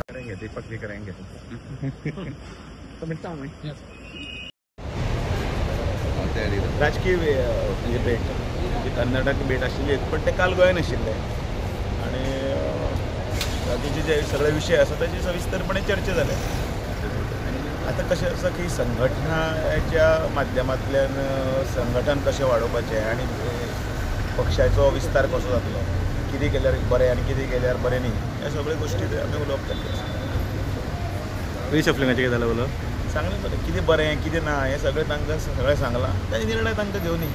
करेंगे, दीपक भी करेंगे. राजकीय म्हणजे भेट कर्नाटक भेट आशिल्ली पण ते काल गोंयांत आशिल्ले आणि बाकीचे जे सगळे विषय आसा ताचे सविस्तरपणे चर्चा जाले. आता कशें आसा की संघटनाच्या माध्यमांतल्यान संघटन कशें वाडोवपाचें आनी पक्षाचो विस्तार कसो जातलो, कितें केल्यार बरें आनी कितें केल्यार बरें न्ही, ह्या सगळ्यो गोश्टी आमी उलोवप केल्ले आसा. रिशफलिंगाचें कितें जालें उलोवप सांगलें बरें कितें बरें कितें ना हें सगळें तांकां सगळें सांगलां, ते निर्णय तांकां घेवनी.